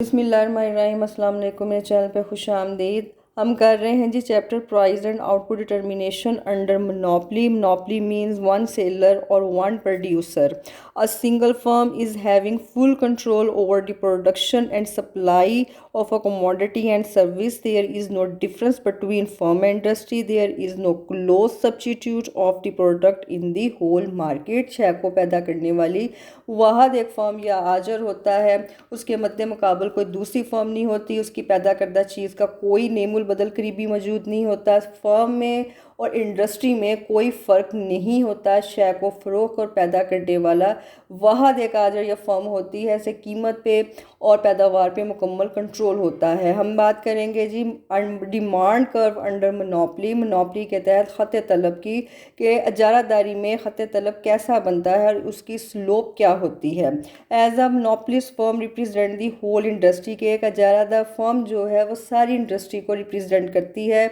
बिस्मिल्लाहिर्रहमानिर्रहीम। अस्सलाम वालेकुम। मेरे चैनल पे खुश आमदीद। हम कर रहे हैं जी chapter price and output determination under monopoly. Monopoly means one seller और one producer. A single firm is having full control over the production and supply of a commodity and service. There is no difference between firm and industry. There is no close substitute of the product in the whole market. शय को पैदा करने वाली वाहद एक firm या आजर होता है, उसके मद्दे मुकाबल कोई दूसरी फर्म नहीं होती। उसकी पैदा करदा चीज़ का कोई नेमुल बदल करीबी मौजूद नहीं होता। फर्म में और इंडस्ट्री में कोई फ़र्क नहीं होता। शय को फ़रोख्त और पैदा करने वाला वाहद एक आजर या फर्म होती है। इसे कीमत पे और पैदावार पे मुकम्मल कंट्रोल होता है। हम बात करेंगे जी demand curve under monopoly. Monopoly के तहत ख़त तलब की कि इजारादारी में ख़त तलब कैसा बनता है और उसकी स्लोप क्या होती है। As a monopolist firm represent the whole industry के एक इजारादार फर्म जो है वो सारी इंडस्ट्री को रिप्रेजेंट करती है।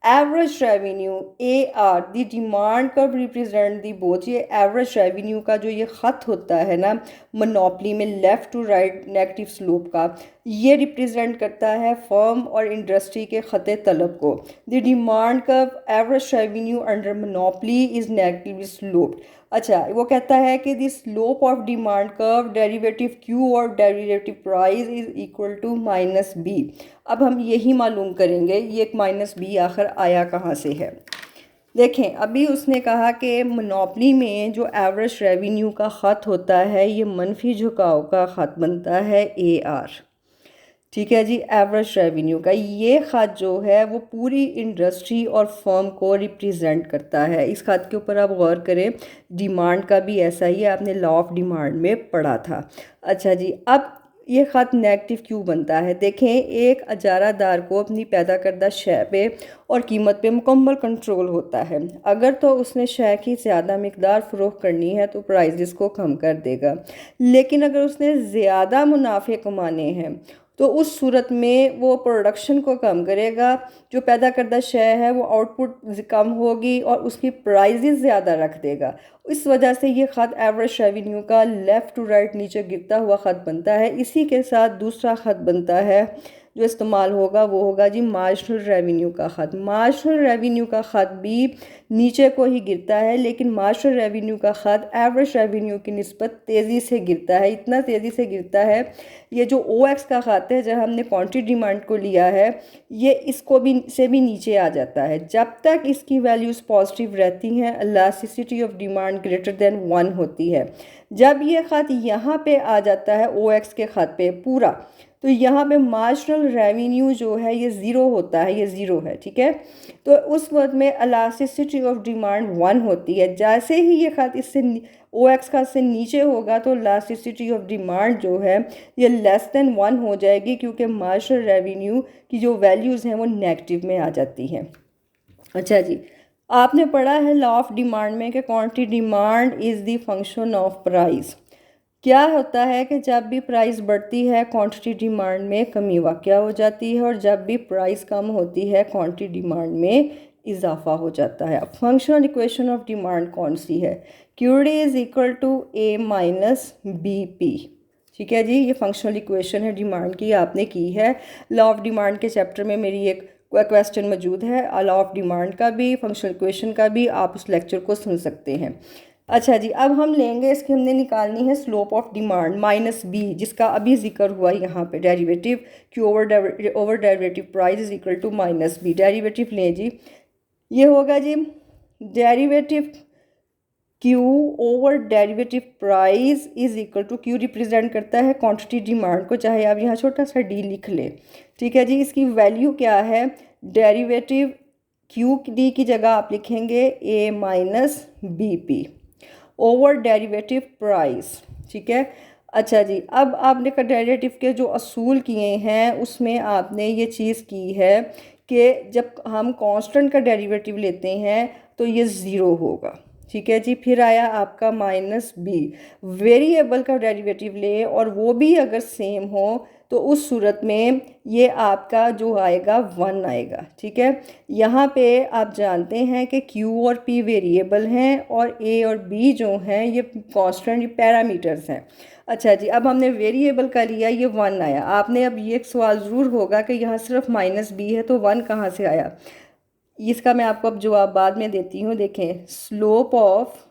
Average revenue AR the demand curve represent the both. ये एवरेज रेवेन्यू का जो ये ख़त होता है ना मोनोपली में left to right negative slope का, ये रिप्रेजेंट करता है फर्म और इंडस्ट्री के ख़त तलब को। The demand curve average revenue under monopoly is negative slope. अच्छा, वो कहता है कि the slope of demand curve derivative Q और derivative price is equal to -B। अब हम यही मालूम करेंगे ये -B आखिर आया कहाँ से है। देखें, अभी उसने कहा कि मोनोपली में जो एवरेज रेवेन्यू का ख़त होता है ये मनफी झुकाव का ख़त बनता है AR। ठीक है जी, एवरेज रेवेन्यू का ये ख़त जो है वो पूरी इंडस्ट्री और फर्म को रिप्रेजेंट करता है। इस ख़त के ऊपर आप गौर करें, डिमांड का भी ऐसा ही है, आपने लॉ ऑफ डिमांड में पढ़ा था। अच्छा जी, अब ये ख़त नेगेटिव क्यों बनता है। देखें, एक इजारादार को अपनी पैदा करदा शय पे और कीमत पे मुकम्मल कंट्रोल होता है। अगर तो उसने शय की ज़्यादा मकदार फ़रोख्त करनी है तो प्राइजेस को कम कर देगा, लेकिन अगर उसने ज़्यादा मुनाफे कमाने हैं तो उस सूरत में वो प्रोडक्शन को कम करेगा। जो पैदा करदा शय है वो आउटपुट कम होगी और उसकी प्राइजेस ज़्यादा रख देगा। इस वजह से ये ख़त एवरेज रेवेन्यू का लेफ़्ट टू राइट नीचे गिरता हुआ ख़त बनता है। इसी के साथ दूसरा ख़त बनता है जो इस्तेमाल होगा वो होगा जी मार्जिनल रेवेन्यू का ख़त। मार्जिनल रेवेन्यू का ख़त भी नीचे को ही गिरता है, लेकिन मार्जिनल रेवेन्यू का ख़त एवरेज रेवेन्यू की निस्बत तेज़ी से गिरता है। इतना तेज़ी से गिरता है, ये जो OX का ख़त है जब हमने क्वांटिटी डिमांड को लिया है ये इसको भी से भी नीचे आ जाता है। जब तक इसकी वैल्यूज़ पॉजिटिव रहती हैं elasticity of demand greater than 1 होती है। जब ये ख़त यहाँ पे आ जाता है OX के ख़त पे पूरा, तो यहाँ पे मार्जिनल रेवेन्यू जो है ये ज़ीरो होता है, ये ज़ीरो है। ठीक है, तो उस वक्त में इलास्टिसिटी ऑफ डिमांड 1 होती है। जैसे ही ये ख़त इससे OX का से नीचे होगा तो इलास्टिसिटी ऑफ डिमांड जो है ये लेस देन 1 हो जाएगी, क्योंकि मार्जिनल रेवेन्यू की जो वैल्यूज़ हैं वो नेगेटिव में आ जाती हैं। अच्छा जी, आपने पढ़ा है लॉ ऑफ डिमांड में कि quantity demand is the function of price. क्या होता है कि जब भी प्राइस बढ़ती है क्वांटिटी डिमांड में कमी वाक़या हो जाती है, और जब भी प्राइस कम होती है क्वांटिटी डिमांड में इजाफा हो जाता है। फंक्शनल इक्वेशन ऑफ डिमांड कौन सी है। QD is equal to A minus BP। ठीक है जी, ये फंक्शनल इक्वेशन है डिमांड की, आपने की है। लॉ ऑफ डिमांड के चैप्टर में मेरी एक क्वेश्चन मौजूद है लॉ ऑफ डिमांड का भी, फंक्शनल इक्वेशन का भी, आप उस लेक्चर को सुन सकते हैं। अच्छा जी, अब हम लेंगे इसकी हमने निकालनी है स्लोप ऑफ डिमांड -B, जिसका अभी जिक्र हुआ यहाँ पे derivative Q over derivative price is equal to -B। Derivative लें जी, ये होगा जी derivative Q over derivative price is equal to, Q represent करता है क्वांटिटी डिमांड को, चाहे आप यहाँ छोटा सा d लिख लें। ठीक है जी, इसकी वैल्यू क्या है, डेरिवेटिव QD की जगह आप लिखेंगे A minus BP over derivative price. ठीक है, अच्छा जी, अब आपने का डेरिवेटिव के जो असूल किए हैं उसमें आपने ये चीज़ की है कि जब हम कांस्टेंट का डेरिवेटिव लेते हैं तो ये ज़ीरो होगा। ठीक है जी, फिर आया आपका -B। वेरिएबल का डेरिवेटिव ले और वो भी अगर सेम हो तो उस सूरत में ये आपका जो आएगा 1 आएगा। ठीक है, यहाँ पे आप जानते हैं कि Q और P वेरिएबल हैं और A और B जो हैं ये कांस्टेंट, ये पैरामीटर्स हैं। अच्छा जी, अब हमने वेरिएबल का लिया, ये 1 आया। आपने अब ये एक सवाल ज़रूर होगा कि यहाँ सिर्फ -b है तो 1 कहाँ से आया। इसका मैं आपको अब जवाब बाद में देती हूँ। देखें, slope of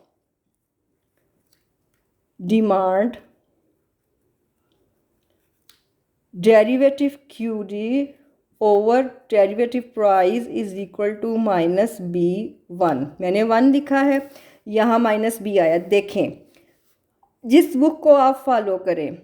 demand derivative QD over derivative price is equal to -b1। मैंने 1 लिखा है, यहाँ -b आया। देखें, जिस बुक को आप फॉलो करें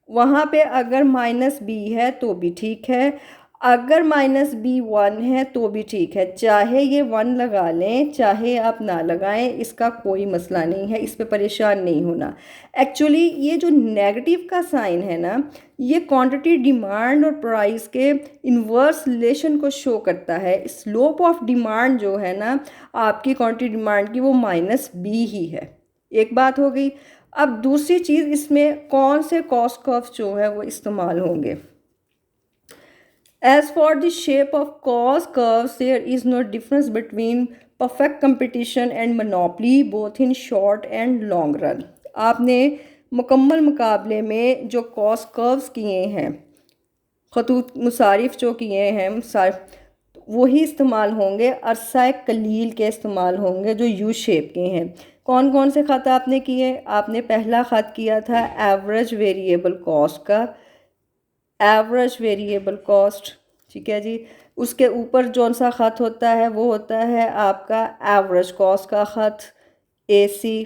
वहाँ पे अगर -b है तो भी ठीक है, अगर -b1 है तो भी ठीक है। चाहे ये 1 लगा लें चाहे आप ना लगाएं, इसका कोई मसला नहीं है, इस पे परेशान नहीं होना। एक्चुअली ये जो नेगेटिव का साइन है ना, ये क्वांटिटी डिमांड और प्राइस के इन्वर्स रिलेशन को शो करता है। स्लोप ऑफ डिमांड जो है ना आपकी क्वांटिटी डिमांड की, वो -b ही है। एक बात हो गई। अब दूसरी चीज़, इसमें कौन से कॉस्ट कर्व जो है वो इस्तेमाल होंगे। As for the shape of cost curves, there is no difference between perfect competition and monopoly, both in short and long run. आपने मुकम्मल मुकाबले में जो कॉस्ट कर्व्स किए हैं, खतूत मुसारिफ जो किए हैं वही इस्तेमाल होंगे। अरसा कलील के इस्तेमाल होंगे जो यू शेप के हैं। कौन कौन से ख़त आपने किए? आपने पहला ख़त किया था एवरेज वेरिएबल कॉस्ट का, एवरेज वेरिएबल कॉस्ट। ठीक है जी, उसके ऊपर जौन सा ख़त होता है वो होता है आपका एवरेज कॉस्ट का ख़त, AC।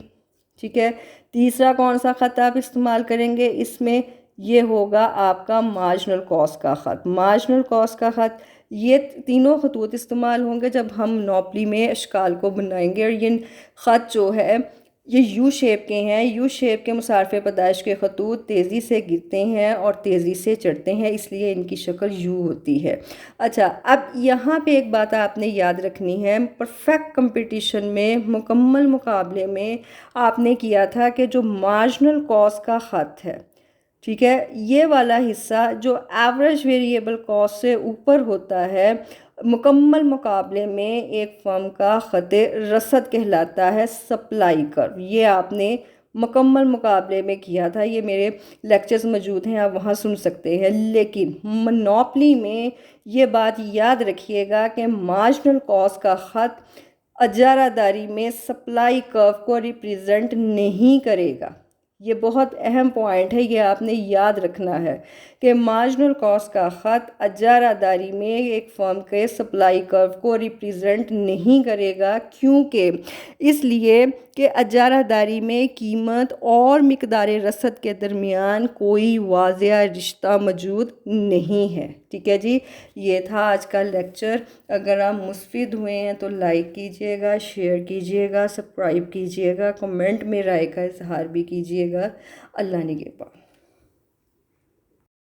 ठीक है, तीसरा कौन सा ख़त आप इस्तेमाल करेंगे इसमें? ये होगा आपका मार्जिनल कॉस्ट का ख़त। मार्जिनल कॉस्ट का ख़त, ये तीनों खतूत इस्तेमाल होंगे जब हम मोनोपोली में अशकाल को बनाएंगे। और ये ख़त जो है ये यू शेप के हैं। यू शेप के मुसारफ़े पैदाइश के खतूत तेज़ी से गिरते हैं और तेज़ी से चढ़ते हैं, इसलिए इनकी शक्ल यू होती है। अच्छा, अब यहाँ पे एक बात आपने याद रखनी है। परफेक्ट कंपटीशन में, मुकम्मल मुकाबले में आपने किया था कि जो मार्जिनल कॉस्ट का ख़त है, ठीक है, ये वाला हिस्सा जो एवरेज वेरिएबल कॉस्ट से ऊपर होता है, मुकम्मल मुकाबले में एक फर्म का ख़त रसद कहलाता है, सप्लाई कर्व। ये आपने मुकम्मल मुकाबले में किया था, ये मेरे लेक्चर्स मौजूद हैं, आप वहाँ सुन सकते हैं। लेकिन मोनोपोली में ये बात याद रखिएगा कि मार्जिनल कॉस्ट का ख़त इजारादारी में सप्लाई कर्व को रिप्रेजेंट नहीं करेगा। ये बहुत अहम पॉइंट है, ये आपने याद रखना है कि मार्जिनल कॉस्ट का ख़त इजारादारी में एक फर्म के सप्लाई कर्व को रिप्रेजेंट नहीं करेगा। क्योंकि इसलिए कि इजारादारी में कीमत और मिकदार रसद के दरमियान कोई वाज़ेह रिश्ता मौजूद नहीं है। ठीक है जी, ये था आज का लेक्चर। अगर आप मुस्तफ़ीद हुए हैं तो लाइक कीजिएगा, शेयर कीजिएगा, सब्सक्राइब कीजिएगा, कमेंट में राय का इजहार भी कीजिएगा। अल्लाह निगहबान।